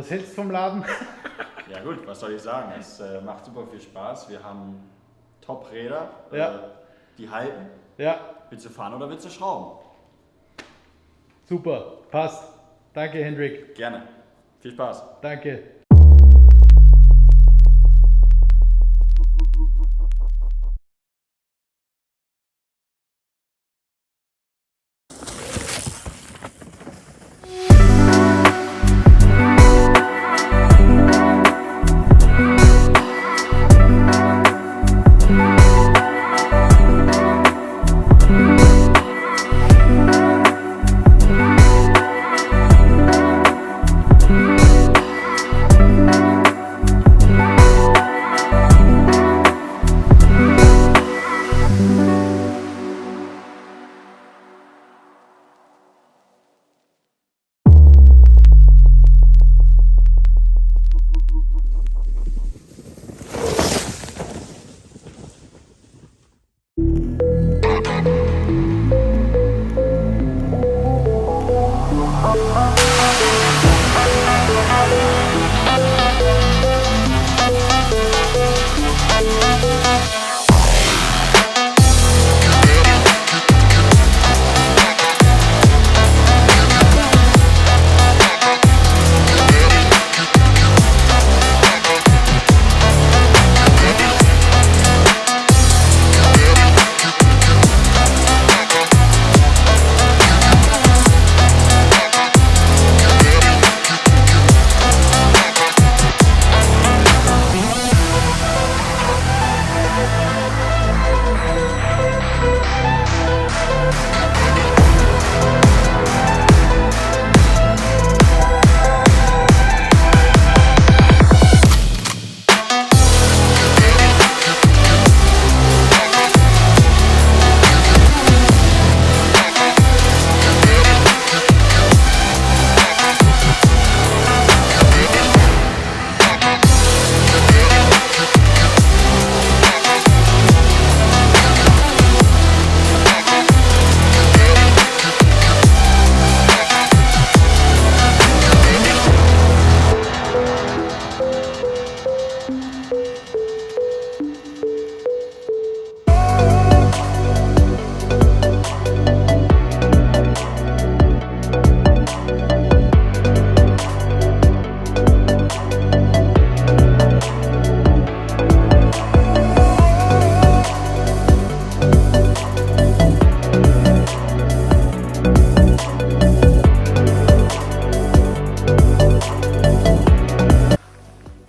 Was hältst du vom Laden? Ja gut, was soll ich sagen? Es macht super viel Spaß. Wir haben Top-Räder, die halten. Ja. Willst du fahren oder willst du schrauben? Super, passt. Danke, Hendrik. Gerne. Viel Spaß. Danke.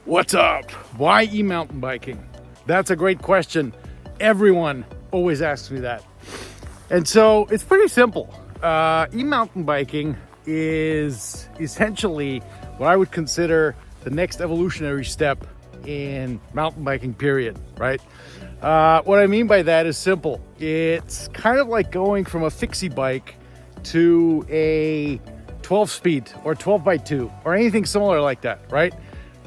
What's up? Why e-mountain biking? That's a great question. Everyone always asks me that. And so it's pretty simple. E-mountain biking is essentially what I would consider the next evolutionary step in mountain biking, period, right? What I mean by that is simple. It's kind of like going from a fixie bike to a 12-speed or 12x2 or anything similar like that, right?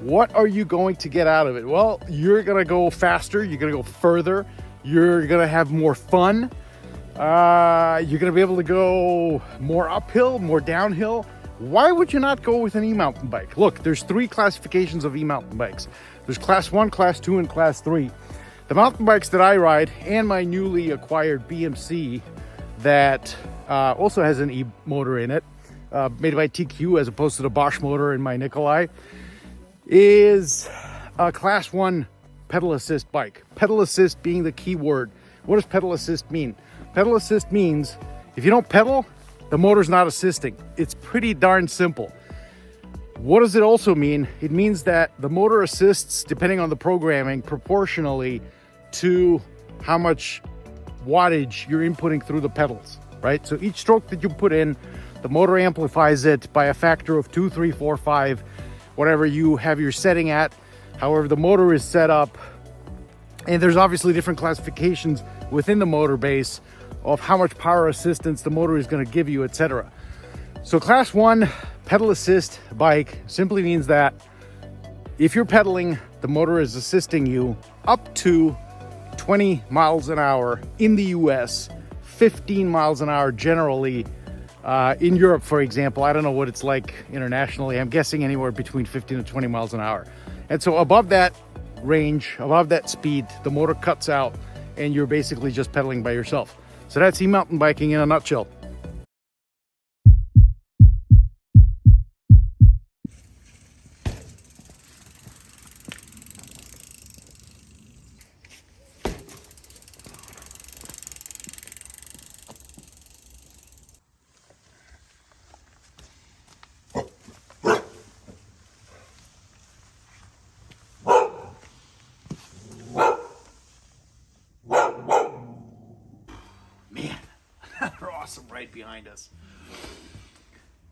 What are you going to get out of it? Well, you're gonna go faster, you're gonna go further, you're gonna have more fun, you're gonna be able to go more uphill, more downhill. Why would you not go with an e-mountain bike? Look, there's 3 classifications of e-mountain bikes. There's class 1, class 2, and class 3. The mountain bikes that I ride and my newly acquired BMC that also has an e-motor in it, made by TQ as opposed to the Bosch motor in my Nicolai, is a class 1 pedal assist bike. Pedal assist being the key word. What does pedal assist mean? Pedal assist means if you don't pedal, the motor's not assisting. It's pretty darn simple. What does it also mean? It means that the motor assists, depending on the programming, proportionally to how much wattage you're inputting through the pedals, right? So each stroke that you put in, the motor amplifies it by a factor of 2, 3, 4, 5, whatever you have your setting at, however the motor is set up. And there's obviously different classifications within the motor base of how much power assistance the motor is going to give you, etc. So class 1 pedal assist bike simply means that if you're pedaling, the motor is assisting you up to 20 miles an hour in the US, 15 miles an hour generally In Europe, for example, I don't know what it's like internationally. I'm guessing anywhere between 15 to 20 miles an hour. And so above that range, above that speed, the motor cuts out and you're basically just pedaling by yourself. So that's e-mountain biking in a nutshell. They're awesome right behind us.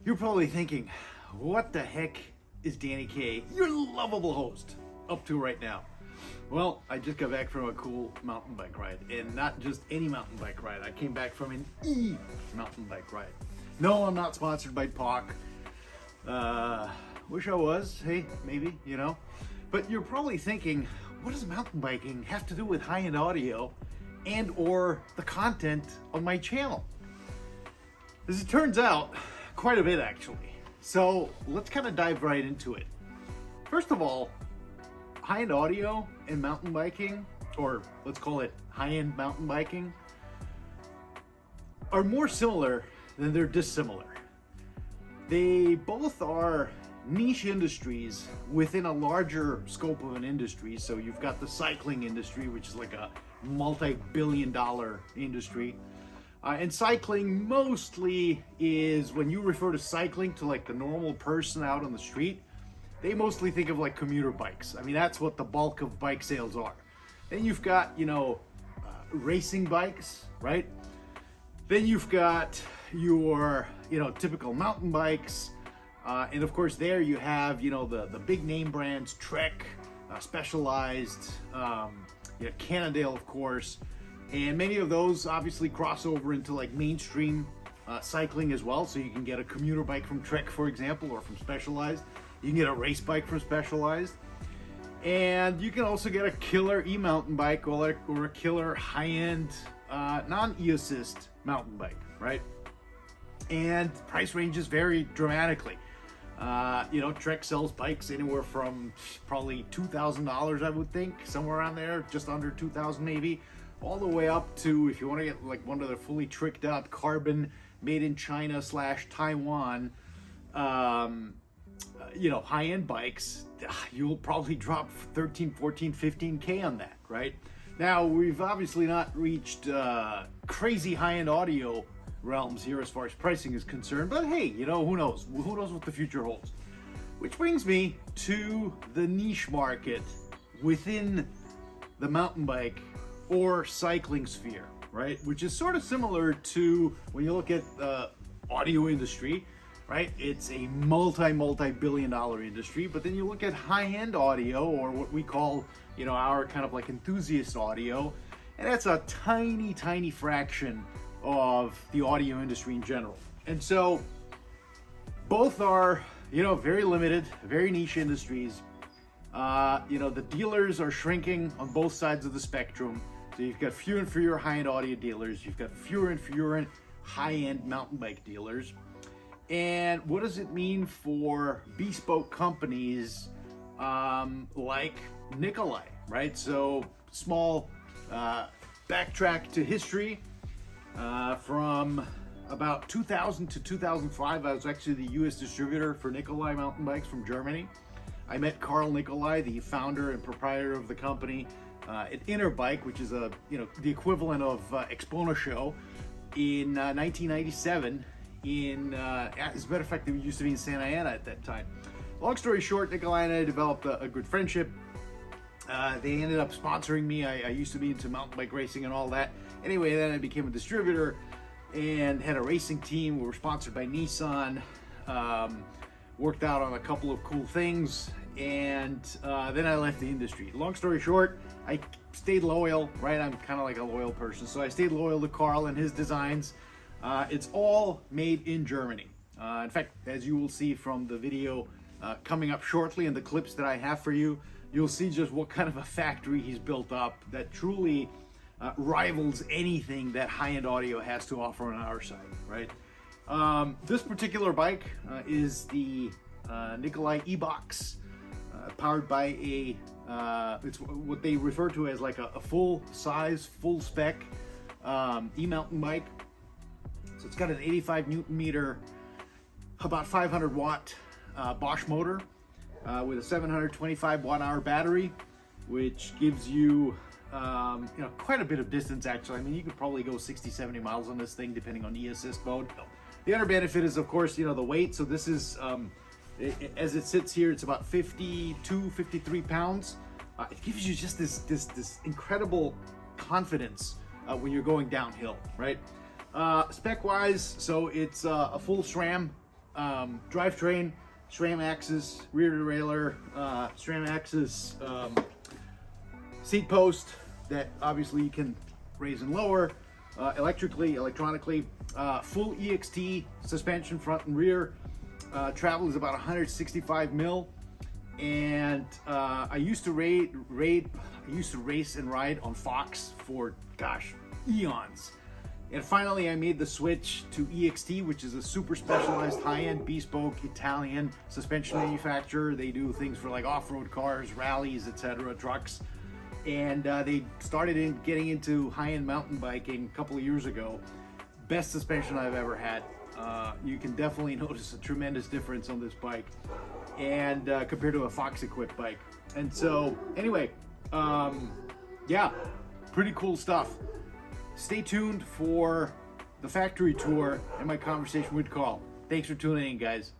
You're probably thinking, what the heck is Danny K, your lovable host, up to right now? Well, I just got back from a cool mountain bike ride, and not just any mountain bike ride. I came back from an mountain bike ride. No, I'm not sponsored by POC. Wish I was. Hey, maybe, you know. But you're probably thinking, what does mountain biking have to do with high-end audio and or the content on my channel? As it turns out, quite a bit actually. So let's kind of dive right into it. First of all, high-end audio and mountain biking, or let's call it high-end mountain biking, are more similar than they're dissimilar. They both are niche industries within a larger scope of an industry. So you've got the cycling industry, which is like a multi-billion-dollar industry. And cycling mostly is, when you refer to cycling to like the normal person out on the street, they mostly think of like commuter bikes. I mean, that's what the bulk of bike sales are. Then you've got, you know, racing bikes, right? Then you've got your, you know, typical mountain bikes. And of course there you have, you know, the big name brands, Trek, Specialized, you know, Cannondale, of course. And many of those obviously cross over into like mainstream cycling as well. So you can get a commuter bike from Trek, for example, or from Specialized. You can get a race bike from Specialized. And you can also get a killer e-mountain bike or a killer high-end non-e-assist mountain bike, right? And price ranges vary dramatically. You know, Trek sells bikes anywhere from probably $2,000, I would think, somewhere around there, just under $2,000 maybe, all the way up to, if you want to get like one of the fully tricked out carbon made in China / Taiwan, you know, high-end bikes, you'll probably drop 13, 14, 15K on that, right? Now, we've obviously not reached crazy high-end audio realms here as far as pricing is concerned, but hey, you know, who knows? Who knows what the future holds? Which brings me to the niche market within the mountain bike or cycling sphere, right? Which is sort of similar to when you look at the audio industry, right? It's a multi-billion-dollar industry, but then you look at high-end audio, or what we call, you know, our kind of like enthusiast audio, and that's a tiny fraction of the audio industry in general. And so both are, you know, very limited, very niche industries. You know, the dealers are shrinking on both sides of the spectrum. So you've got fewer and fewer high-end audio dealers. You've got fewer and fewer high-end mountain bike dealers. And what does it mean for bespoke companies like Nicolai, right? So small backtrack to history. From about 2000 to 2005, I was actually the US distributor for Nicolai mountain bikes from Germany. I met Karl Nicolai, the founder and proprietor of the company, at Interbike, which is a, you know, the equivalent of Expono Show, in 1997. As a matter of fact, it used to be in Santa Ana at that time. Long story short, Nicolai and I developed a good friendship. They ended up sponsoring me. I used to be into mountain bike racing and all that. Anyway, then I became a distributor and had a racing team. We were sponsored by Nissan. Worked out on a couple of cool things, and then I left the industry. Long story short, I stayed loyal, right? I'm kind of like a loyal person, so I stayed loyal to Karl and his designs. It's all made in Germany. In fact, as you will see from the video coming up shortly and the clips that I have for you, you'll see just what kind of a factory he's built up that truly rivals anything that high-end audio has to offer on our side, right? This particular bike is the Nicolai EBOXX, powered by a it's what they refer to as like a full size, full spec e-mountain bike. So it's got an 85 Newton meter, about 500 watt Bosch motor with a 725 watt hour battery, which gives you quite a bit of distance actually. I mean, you could probably go 60-70 miles on this thing depending on e-assist mode. The other benefit is, of course, the weight. So this is, as it sits here, it's about 52, 53 pounds. It gives you just this incredible confidence when you're going downhill, right? Spec-wise, so it's a full SRAM drivetrain, SRAM axis, rear derailleur, SRAM axis seat post that obviously you can raise and lower electrically, electronically. Full EXT suspension front and rear. Travel is about 165 mil. And I used to race and ride on Fox for, gosh, eons. And finally I made the switch to EXT, which is a super specialized high-end bespoke Italian suspension manufacturer. They do things for like off-road cars, rallies, etc., trucks. And they started getting into high-end mountain biking a couple of years ago. Best suspension I've ever had. You can definitely notice a tremendous difference on this bike and compared to a Fox equipped bike. And so anyway, yeah, pretty cool stuff. Stay tuned for the factory tour and my conversation with Karl. Thanks for tuning in, guys.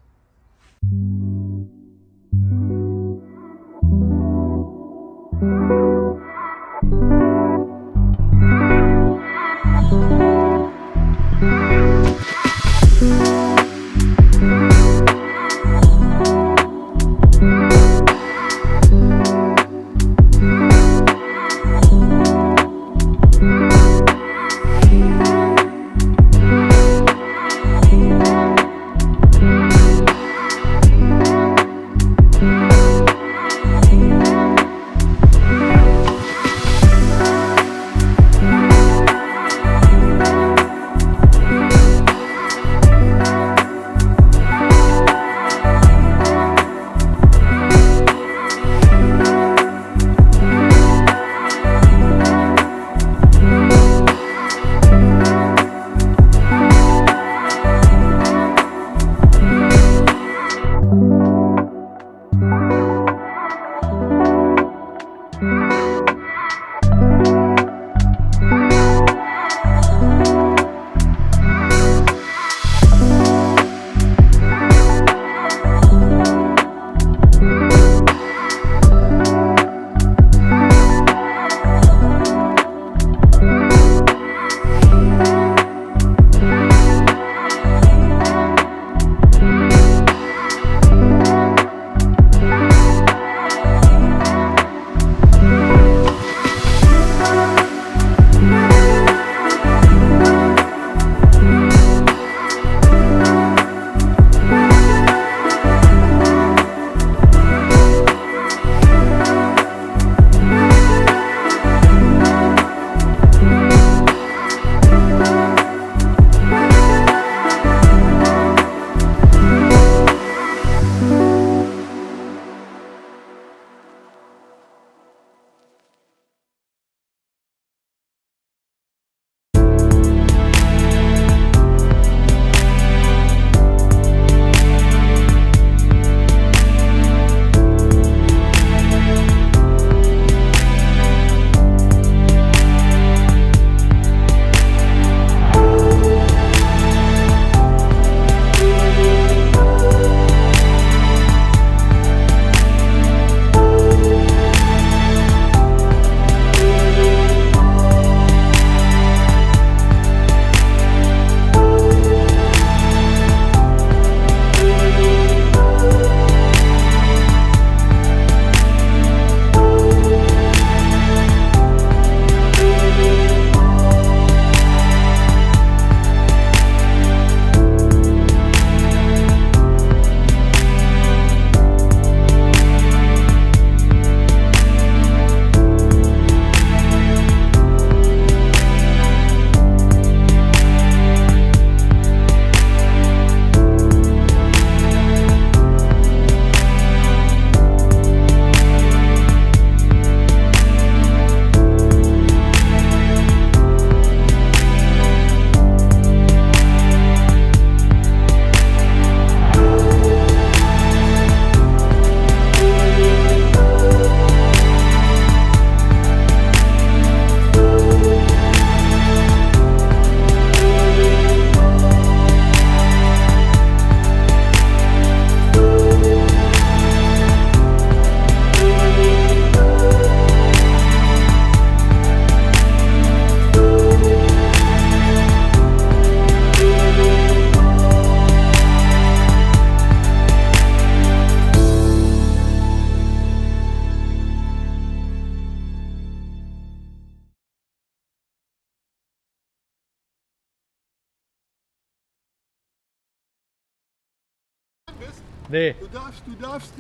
Nee. Du darfst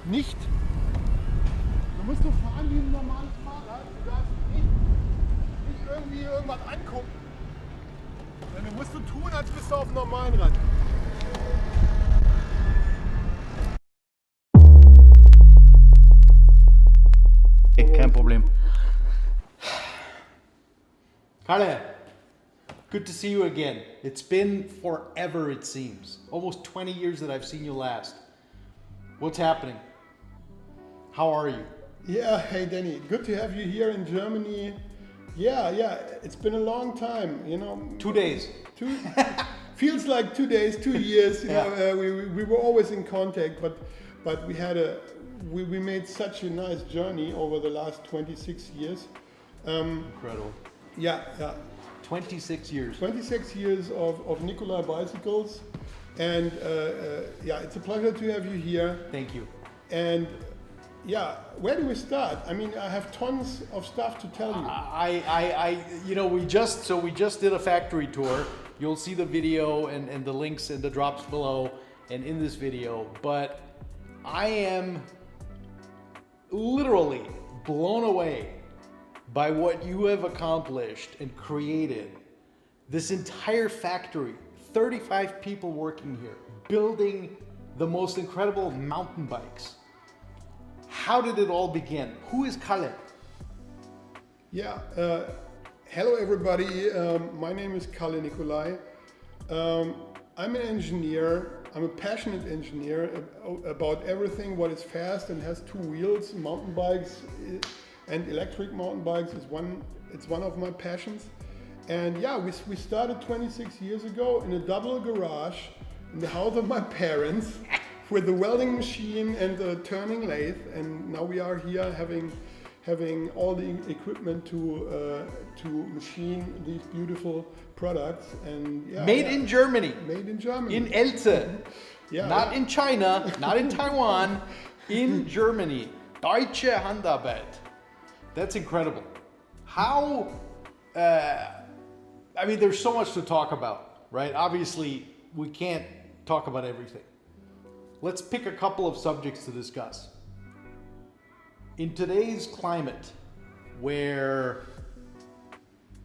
nicht, du musst doch fahren wie ein normales Fahrrad, du darfst nicht irgendwie irgendwas angucken. Du musst so tun, als bist du auf dem normalen Rad. Kein Problem. Kalle, good to see you again. It's been forever, it seems. Almost 20 years that I've seen you last. What's happening? How are you? Yeah, hey Danny, good to have you here in Germany. Yeah, it's been a long time, 2 days. Feels like 2 days, 2 years. You Yeah. know, we were always in contact, but we made such a nice journey over the last 26 years. Incredible. Yeah. 26 years. 26 years of Nicolai bicycles, and it's a pleasure to have you here. Thank you. And yeah, where do we start? I mean, I have tons of stuff to tell you. We just did a factory tour. You'll see the video and the links and the drops below and in this video. But I am literally blown away by what you have accomplished and created. This entire factory, 35 people working here, building the most incredible mountain bikes. How did it all begin? Who is Kalle? Yeah, hello everybody. My name is Karl Nicolai. I'm an engineer. I'm a passionate engineer about everything what is fast and has two wheels. Mountain bikes and electric mountain bikes it's one of my passions. And yeah, we started 26 years ago in a double garage in the house of my parents with a welding machine and a turning lathe. And now we are here having all the equipment to machine these beautiful products. And yeah, Made in Germany. Made in Germany. In Elze. Yeah. Not in China, not in Taiwan, in Germany. Deutsche Handarbeit. That's incredible. How, there's so much to talk about, right? Obviously, we can't talk about everything. Let's pick a couple of subjects to discuss. In today's climate, where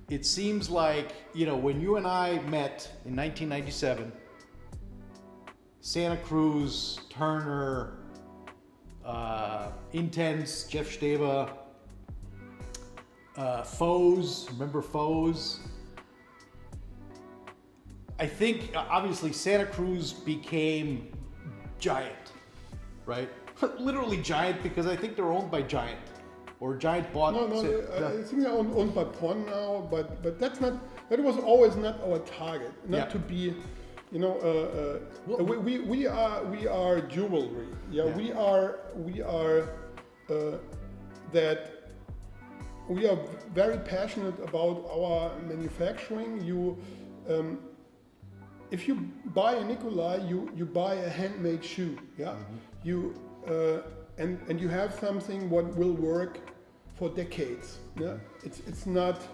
it seems like, when you and I met in 1997, Santa Cruz, Turner, Intense, Jeff Steber, Foes, remember Foes? I think obviously Santa Cruz became giant, right? Literally giant, because I think they're owned by Giant, or Giant bought. No, I think they're owned by Pon now, but that was always not our target. Not to be, we are jewelry. Yeah, Yeah. We are very passionate about our manufacturing. If you buy a Nicolai, you buy a handmade shoe. Yeah, and you have something what will work for decades. Yeah, it's not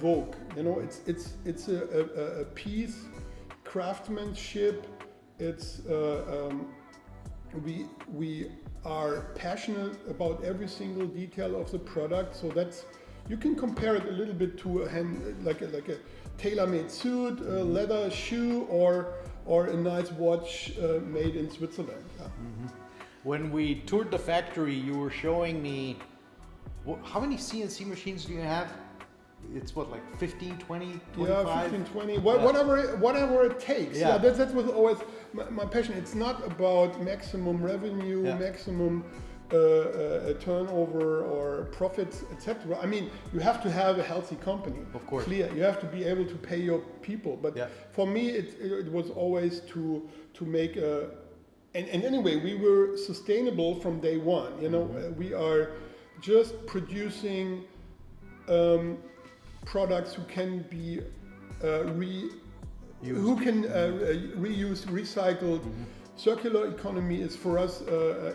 Vogue. It's a piece, craftsmanship. It's we are passionate about every single detail of the product. So that's, you can compare it a little bit to like a tailor-made suit, a leather shoe, or a nice watch made in Switzerland. Yeah. Mm-hmm. When we toured the factory, you were showing me, how many CNC machines do you have? It's what, like 15, 20, 25? Yeah, 15, 20, whatever it takes. Yeah. That was always my passion. It's not about maximum revenue, maximum turnover or profits, etc. I mean, you have to have a healthy company. Of course. Clear. You have to be able to pay your people. But for me, it was always to make a. And anyway, we were sustainable from day one. We are just producing products who can be reused, recycled. Circular economy is for us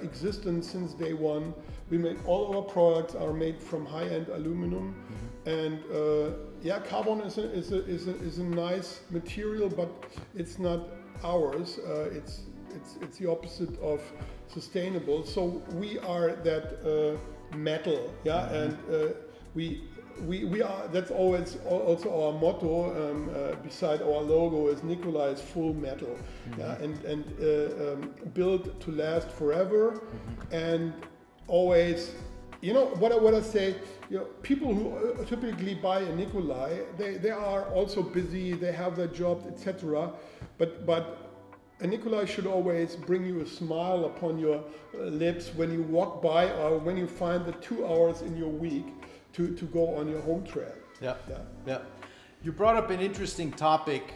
existent since day one. We make all our products are made from high-end aluminum, and carbon is a nice material, but it's not ours. it's the opposite of sustainable. So we are that metal, yeah, and we are. That's always also our motto. Beside our logo is Nicolai is full metal, yeah, and built to last forever, and always. You know what I say. You know, people who typically buy a Nicolai, they are also busy. They have their job, etc. But a Nicolai should always bring you a smile upon your lips when you walk by, or when you find the 2 hours in your week to go on your home trail. Yeah. You brought up an interesting topic,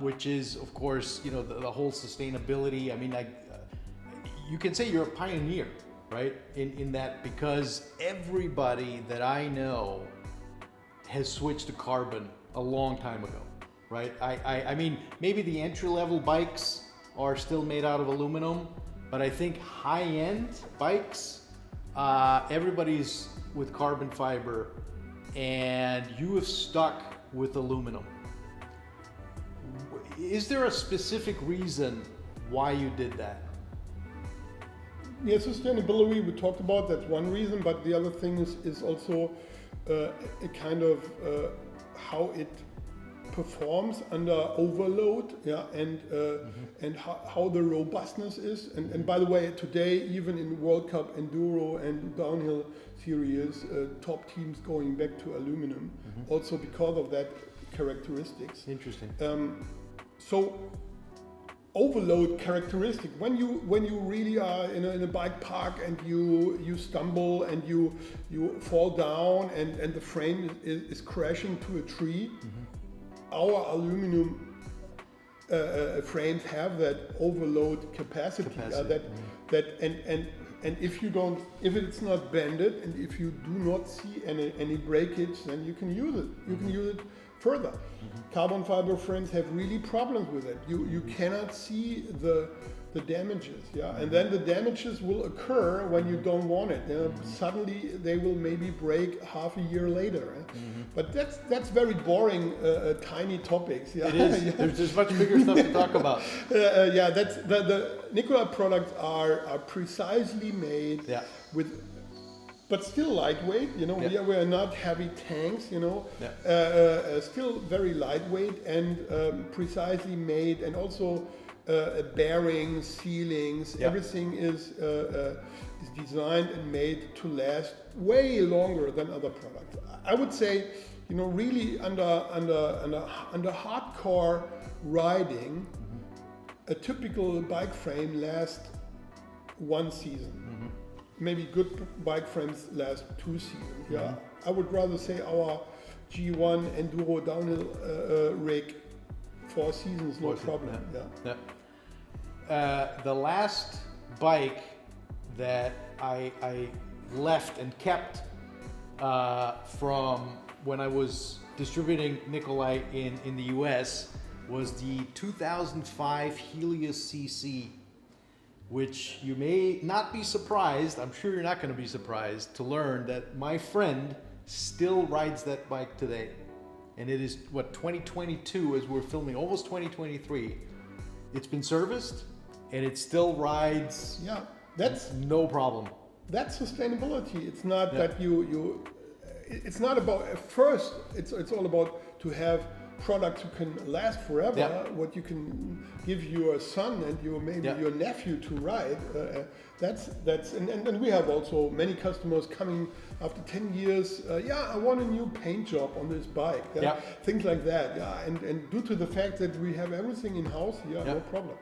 which is, of course, you know, the whole sustainability. I mean, you can say you're a pioneer, right? In that, because everybody that I know has switched to carbon a long time ago, right? I mean, maybe the entry-level bikes are still made out of aluminum, but I think high-end bikes, everybody's with carbon fiber, and you have stuck with aluminum. Is there a specific reason why you did that? Yeah, sustainability we talked about, that's one reason, but the other thing is also a kind of how it performs under overload, yeah, and how the robustness is. And by the way, today, even in World Cup Enduro and downhill series, top teams going back to aluminum, also because of that characteristics. Interesting. So overload characteristic, when you really are in a bike park and you stumble and you fall down and the frame is crashing to a tree, our aluminum frames have that overload capacity. And if it's not bended, and if you do not see any breakage, then you can use it. You can use it further. Carbon fiber frames have really problems with it. You cannot see the damages, yeah, and then the damages will occur when you don't want it. Suddenly they will maybe break half a year later. But that's very boring, tiny topics. Yeah, it is. There's much bigger stuff to talk about. Yeah, that's the Nicolai products are precisely made with. But still lightweight, you know, we are not heavy tanks, you know, still very lightweight and precisely made, and also bearings, sealings, everything is designed and made to last way longer than other products. I would say, you know, really under hardcore riding, a typical bike frame lasts 1 season. Maybe good bike frames last 2 seasons. Yeah, I would rather say our G1 Enduro downhill rig 4 seasons, no problem. The last bike that I left and kept from when I was distributing Nicolai in the US was the 2005 Helios CC, which you may not be surprised, I'm sure you're not going to be surprised to learn that my friend still rides that bike today. And it is, 2022 as we're filming, almost 2023. It's been serviced and it still rides. Yeah, that's no problem. That's sustainability. It's not that it's not about, at first, it's all about to have products who can last forever, what you can give your son and your nephew to ride. And we have also many customers coming after 10 years, I want a new paint job on this bike, things like that, and due to the fact that we have everything in-house, no problem.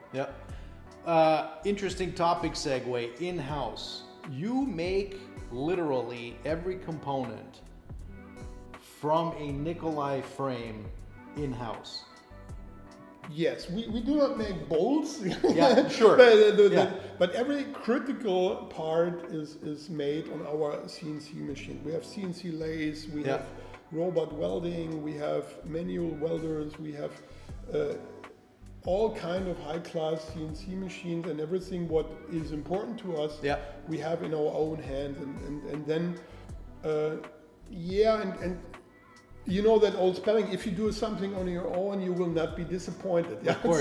Interesting topic segue, in-house. You make literally every component from a Nicolai frame in-house. Yes, we do not make bolts. Yeah, sure. But every critical part is made on our CNC machine. We have CNC lathes, we have robot welding, we have manual welders, we have all kind of high-class CNC machines, and everything what is important to us we have in our own hands. And then you know that old spelling, if you do something on your own, you will not be disappointed. Yeah? Of course.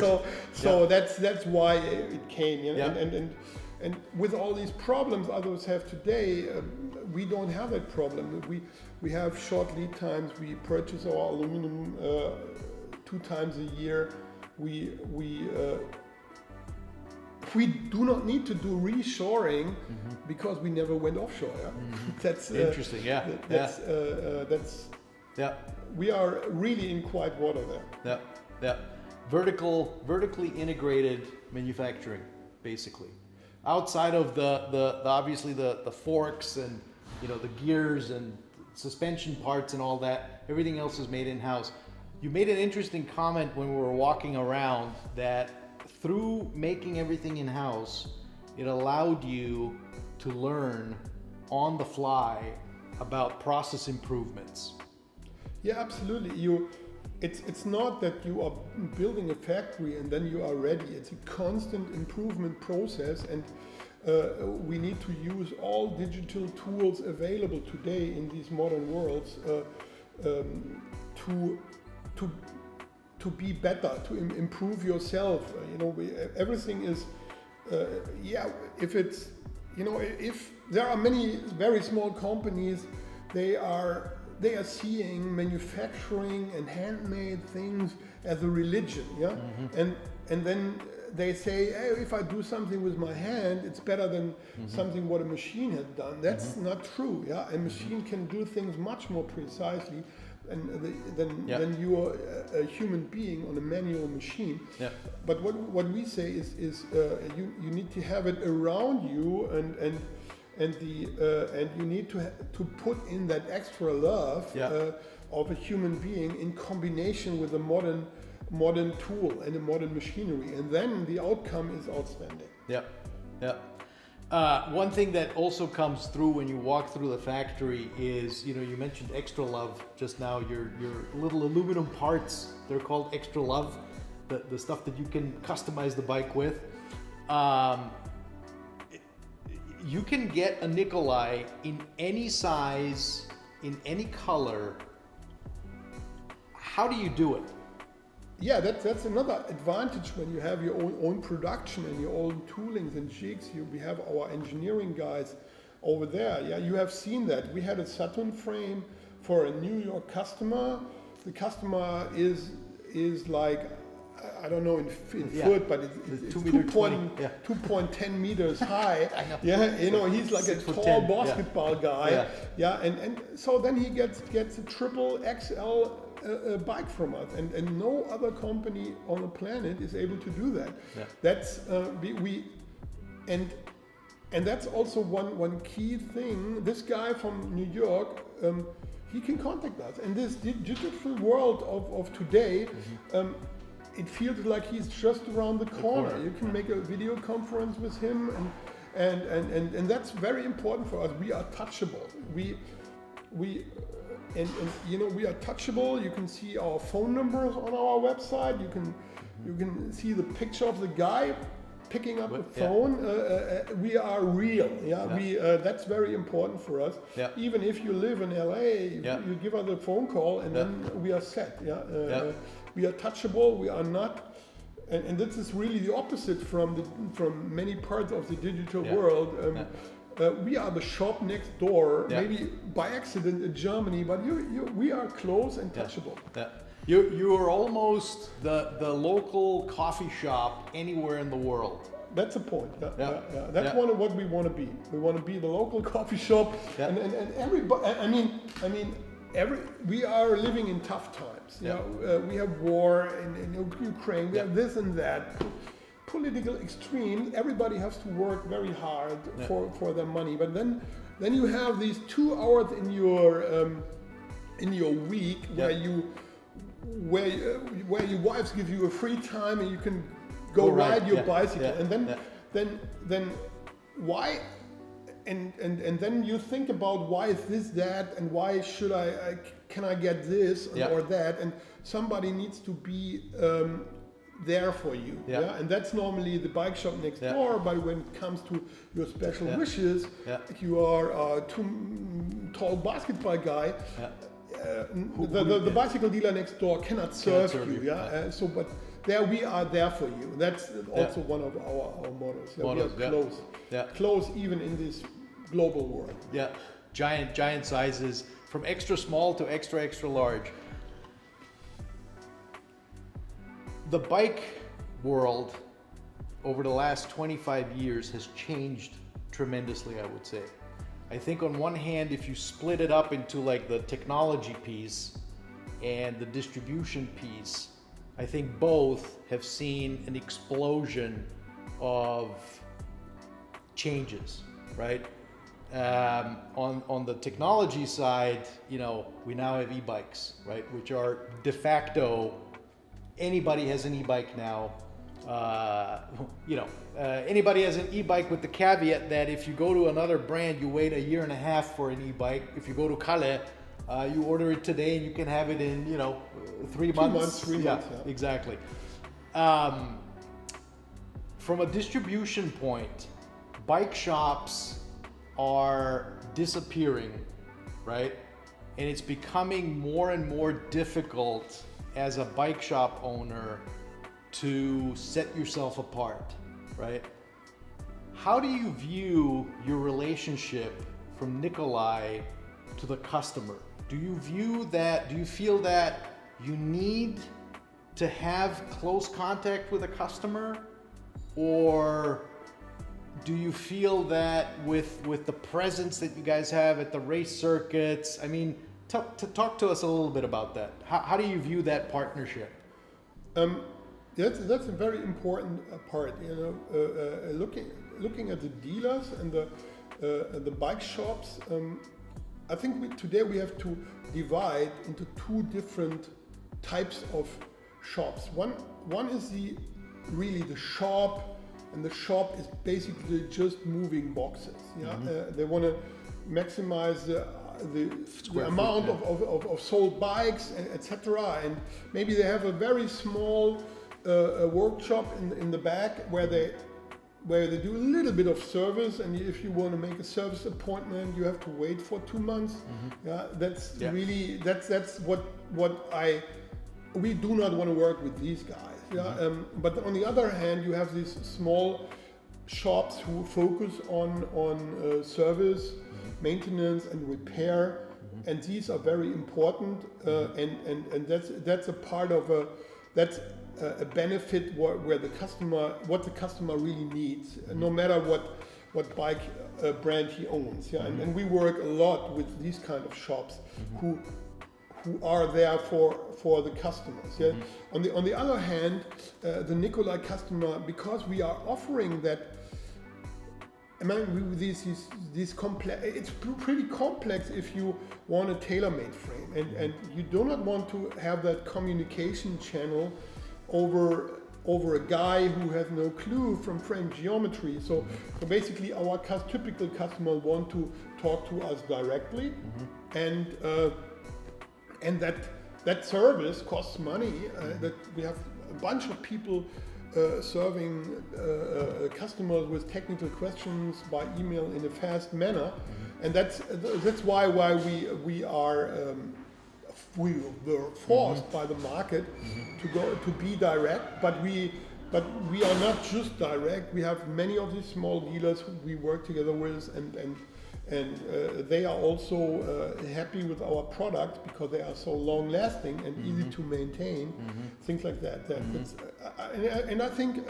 So that's why it came. You know? Yeah. And with all these problems others have today, we don't have that problem. We have short lead times. We purchase our aluminum 2 times a year. We do not need to do reshoring because we never went offshore. Yeah? That's interesting. Yeah. That's we are really in quiet water there. Yeah. Vertically integrated manufacturing, basically. Outside of the obviously the forks and the gears and suspension parts and all that, everything else is made in-house. You made an interesting comment when we were walking around that through making everything in-house, it allowed you to learn on the fly about process improvements. Yeah, absolutely. It's not that you are building a factory and then you are ready. It's a constant improvement process, and we need to use all digital tools available today in these modern worlds to be better, to improve yourself. Everything is, if there are many very small companies, they are seeing manufacturing and handmade things as a religion, yeah? And then they say, hey, if I do something with my hand, it's better than something what a machine has done. That's not true, yeah? A machine can do things much more precisely than you are a human being on a manual machine. Yeah. But what we say is you need to have it around you, and you need to put in that extra love of a human being in combination with a modern tool and a modern machinery, and then the outcome is outstanding. One thing that also comes through when you walk through the factory is, you mentioned extra love just now. Your little aluminum parts, they're called extra love. The stuff that you can customize the bike with. You can get a Nicolai in any size, in any color. How do you do it? Yeah, that's another advantage when you have your own production and your own toolings and jigs. We have our engineering guys over there. Yeah, you have seen that. We had a Saturn frame for a New York customer. The customer is like, I don't know in foot, but it's 2.10 meters high. He's like a tall basketball guy. And so then he gets a triple XL bike from us, and no other company on the planet is able to do that. That's and that's also one key thing. This guy from New York, he can contact us, and this digital world of today. It feels like he's just around the corner. You can make a video conference with him, and that's very important for us. We are touchable. We are touchable. You can see our phone numbers on our website. You can see the picture of the guy picking up the phone. We are real. That's very important for us. Even if you live in LA, you give us a phone call, and then we are set. We are touchable. We are not, and this is really the opposite from many parts of the digital world. We are the shop next door, maybe by accident in Germany, but we are close and touchable. You are almost the local coffee shop anywhere in the world. That's a point. That's one of what we want to be. We want to be the local coffee shop, and everybody. We are living in tough times. We have war in Ukraine. We have this and that. Political extremes. Everybody has to work very hard for their money. But then you have these 2 hours in your week where your wives give you a free time and you can go ride your bicycle. And then why? And then you think about why is this that, and why should can I get this or that, and somebody needs to be there for you. And that's normally the bike shop next door. But when it comes to your special wishes, if you are a tall basketball guy, the bicycle dealer next door cannot serve you. Yeah. But there we are there for you. That's also one of our mottos. Yeah, we are close. Yeah. Close even in this global world. Yeah. Giant sizes from extra small to extra large. The bike world over the last 25 years has changed tremendously, I would say. I think on one hand, if you split it up into like the technology piece and the distribution piece, I think both have seen an explosion of changes, right? On the technology side, you know, we now have e-bikes, right? Which are de facto, anybody has an e-bike now. Anybody has an e-bike with the caveat that if you go to another brand, you wait a year and a half for an e-bike. If you go to Kalle, you order it today and you can have it in, 3 months. 3 months, yeah. Exactly. From a distribution point, bike shops are disappearing, right? And it's becoming more and more difficult as a bike shop owner to set yourself apart, right? How do you view your relationship from Nicolai to the customer? Do you feel that you need to have close contact with a customer? Or do you feel that with the presence that you guys have at the race circuits, I mean, talk to us a little bit about that. How do you view that partnership? That's a very important part. Looking at the dealers and the bike shops. I think today we have to divide into two different types of shops. One is really the shop, and the shop is basically just moving boxes. Yeah, mm-hmm. They want to maximize the amount of sold bikes, etc. And maybe they have a very small workshop in the back where they do a little bit of service, and if you want to make a service appointment, you have to wait for 2 months. Mm-hmm. Really that's what we do not want to work with these guys. Yeah, mm-hmm. But on the other hand, you have these small shops who focus on service, mm-hmm. maintenance, and repair, mm-hmm. and these are very important. And that's a part of a benefit where what the customer really needs, no matter what bike brand he owns. Yeah, mm-hmm. and we work a lot with these kind of shops, mm-hmm. who are there for the customers. Yeah. Mm-hmm. On the other hand, the Nicolai customer, because we are offering that. I mean, these complex. It's pretty complex if you want a tailor-made frame, and you do not want to have that communication channel over a guy who has no clue from frame geometry. So basically, our typical customer want to talk to us directly, mm-hmm. And that service costs money. That we have a bunch of people serving customers with technical questions by email in a fast manner, mm-hmm. and that's why we are. We were forced mm-hmm. by the market mm-hmm. to be direct, but we are not just direct. We have many of these small dealers who we work together with, and they are also happy with our product because they are so long lasting and mm-hmm. easy to maintain, mm-hmm. things like that. Mm-hmm. And I think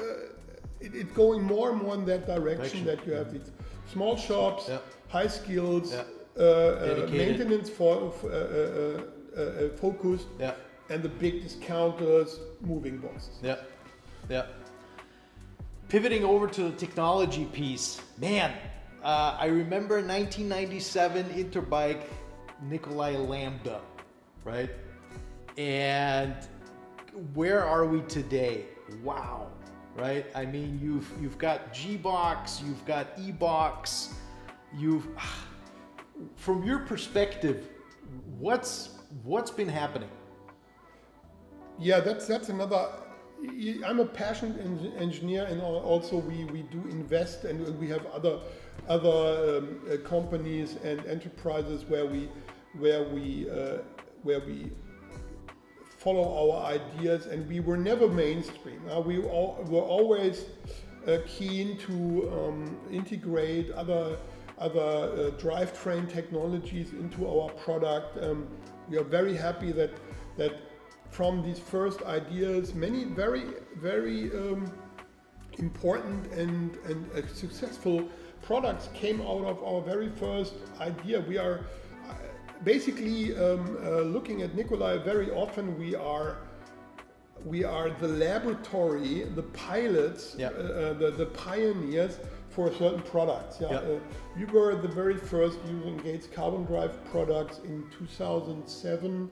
it's going more and more in that direction, that you have these small shops, high skills, maintenance focused, and the big discounters, moving boxes. Yeah. Pivoting over to the technology piece, man. I remember 1997 Interbike Nicolai Lambda, right? And where are we today? Wow, right? I mean, you've got G-Box, you've got EBOXX, from your perspective, what's been happening? Yeah, that's another. I'm a passionate engineer, and also we do invest, and we have other where we follow our ideas, and we were never mainstream. We were always keen to integrate other drivetrain technologies into our product. We are very happy that from these first ideas, many very important and successful products came out of our very first idea. We are basically looking at Nicolai very often. We are the laboratory, the pilots, the pioneers for certain products. We were the very first using Gates carbon drive products in 2007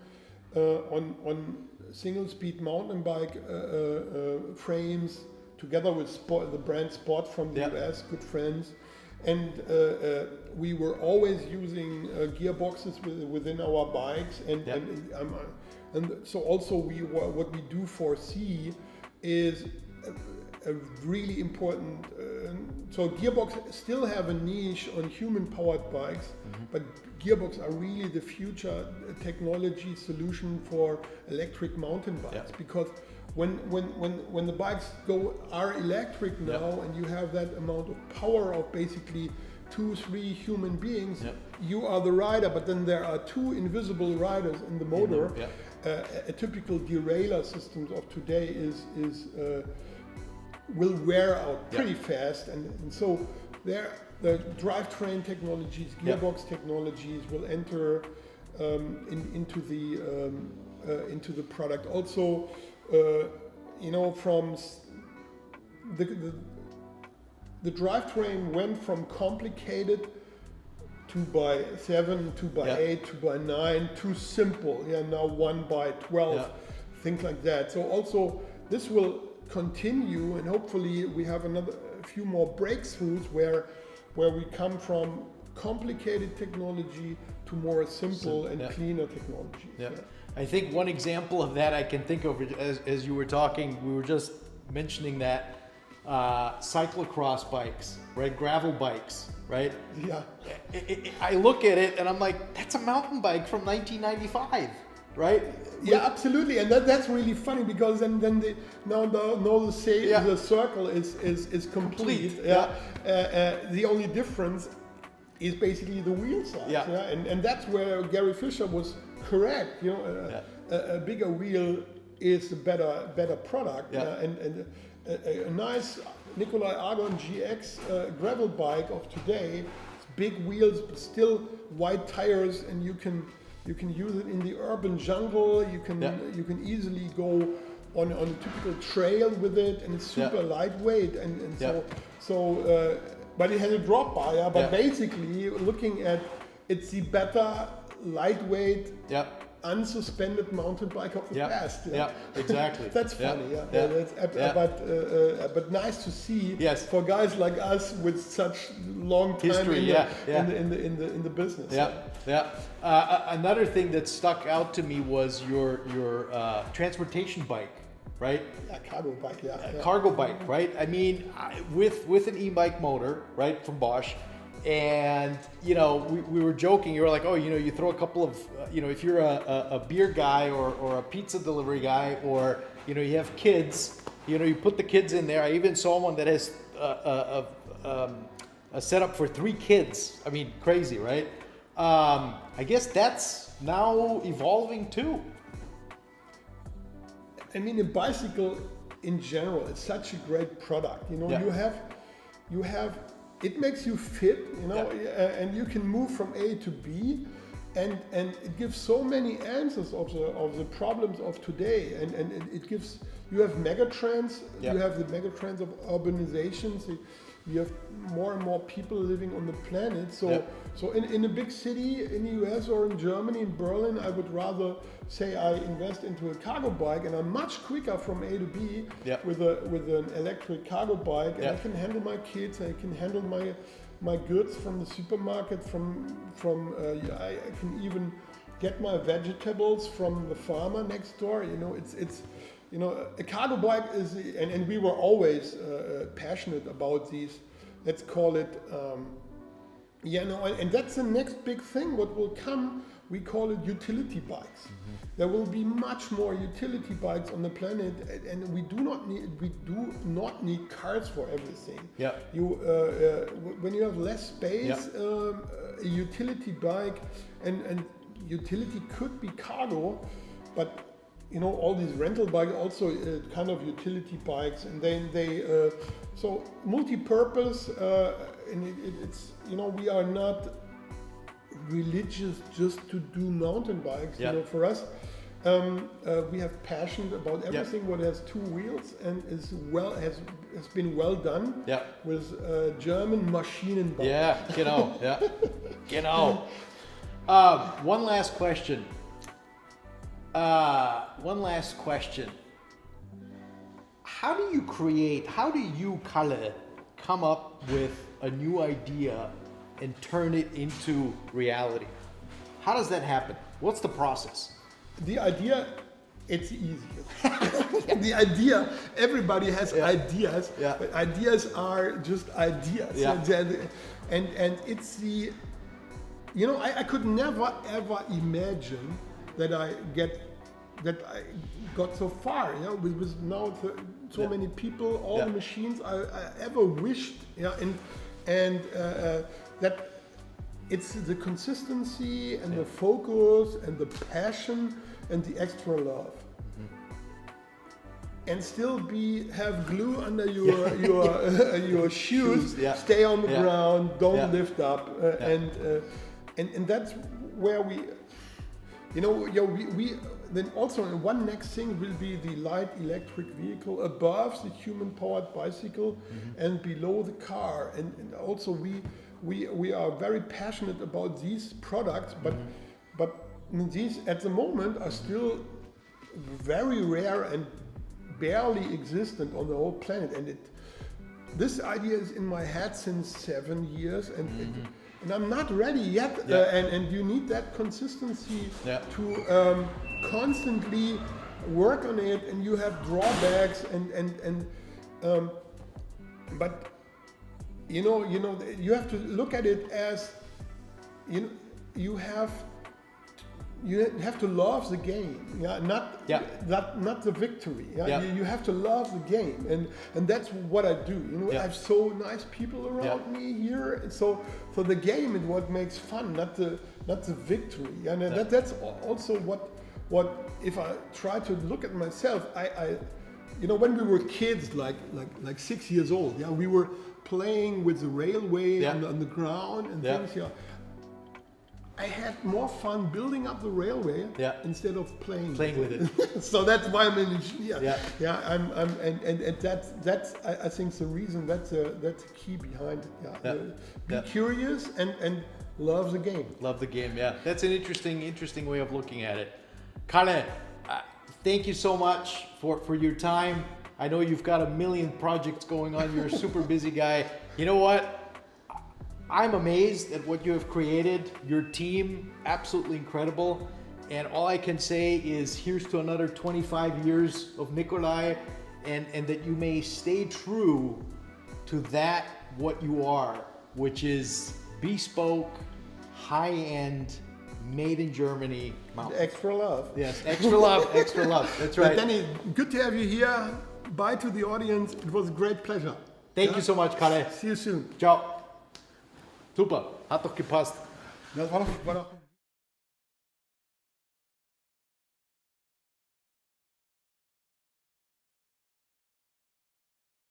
on single speed mountain bike frames, together with the brand Sport from the US, good friends. And we were always using gearboxes within our bikes, and so also what we do foresee is a really important. So gearbox still have a niche on human-powered bikes, but gearbox are really the future technology solution for electric mountain bikes, because when the bikes are electric now, and you have that amount of power of basically 2-3 human beings, you are the rider, but then there are 2 invisible riders in the motor. A typical derailleur systems of today will wear out pretty fast, and so the drivetrain technologies, gearbox technologies will enter into the product. Also, from the drivetrain went from complicated 2x7, 2x8, 2x9 to simple. Now 1x12, things like that. So also this will continue, and hopefully we have a few more breakthroughs where we come from complicated technology to more simple and cleaner technology. I think one example of that I can think of, as you were talking, we were just mentioning that cyclocross bikes, right? Gravel bikes, right? I look at it and I'm like, that's a mountain bike from 1995, right? Absolutely, and that's really funny, because then the circle is complete. The only difference is basically the wheel size. And that's where Gary Fisher was correct. A bigger wheel is a better product. And a nice Nicolai Argon GX gravel bike of today, big wheels but still wide tires, and you can use it in the urban jungle. You can easily go on a typical trail with it, and it's super lightweight, and so but it has a drop bar. But basically, looking at it's the better lightweight, unsuspended mountain bike of the past. Exactly. That's funny. But nice to see for guys like us with such long time history, in the business. Another thing that stuck out to me was your transportation bike, right? Cargo bike. Cargo bike, right? I mean, with an e-bike motor, right, from Bosch. And we were joking. You were like, you throw a couple of, if you're a beer guy or a pizza delivery guy, or you have kids, you put the kids in there. I even saw one that has a setup for 3 kids. I mean, crazy, right? I guess that's now evolving too. I mean, a bicycle in general is such a great product. You have. It makes you fit, and you can move from A to B, and it gives so many answers of the problems of today, and it gives. You have megatrends. You have the megatrends of urbanization. So you have more and more people living on the planet. So in a big city in the US or in Germany, in Berlin, I would rather say I invest into a cargo bike, and I'm much quicker from A to B with an electric cargo bike, and I can handle my kids. I can handle my goods from the supermarket. I can even get my vegetables from the farmer next door. A cargo bike is, and we were always passionate about these, let's call it, and that's the next big thing. What will come we call it utility bikes. There will be much more utility bikes on the planet, and we do not need cars for everything. Yeah. When you have less space, a utility bike, and utility could be cargo, but all these rental bikes also kind of utility bikes, and then so multi-purpose, and it's we are not religious just to do mountain bikes. For us, we have passion about everything what has two wheels and has been well done with German Maschinenbau. Yeah, genau. Yeah, genau. One last question. How do you, Kalle, come up with a new idea and turn it into reality? How does that happen? What's the process? The idea, it's easy. The idea, everybody has ideas, but ideas are just ideas. And it's the, I could never ever imagine that I got so far, with now so many people, all the machines I ever wished, and that it's the consistency and the focus and the passion and the extra love. And still have glue under your shoes, stay on the ground, don't lift up, and that's where we then also one next thing will be the light electric vehicle above the human powered bicycle and below the car, and also we are very passionate about these products, but these at the moment are still very rare and barely existent on the whole planet, and this idea is in my head since 7 years, and I'm not ready yet, and you need that consistency to constantly work on it, and you have drawbacks, but you have to look at it as you have to love the game, not the victory. You have to love the game, and that's what I do. I have so nice people around me here, and so the game is what makes fun, not the victory. And that's also what if I try to look at myself, I when we were kids, like 6 years old, we were playing with the railway on the ground and things. I had more fun building up the railway instead of playing with it. So that's why I'm an engineer. And that's I think the reason, that's the key behind it. Be curious and love the game. Love the game. That's an interesting way of looking at it. Kalle, thank you so much for your time. I know you've got a million projects going on. You're a super busy guy. You know what? I'm amazed at what you have created. Your team, absolutely incredible. And all I can say is here's to another 25 years of Nicolai, and that you may stay true to what you are, which is bespoke, high-end, made in Germany mountain. Extra love. Yes, extra love, extra love. That's right. Danny, good to have you here. Bye to the audience. It was a great pleasure. Thank you so much, Kalle. See you soon. Ciao. Super, hat doch gepasst. Das war doch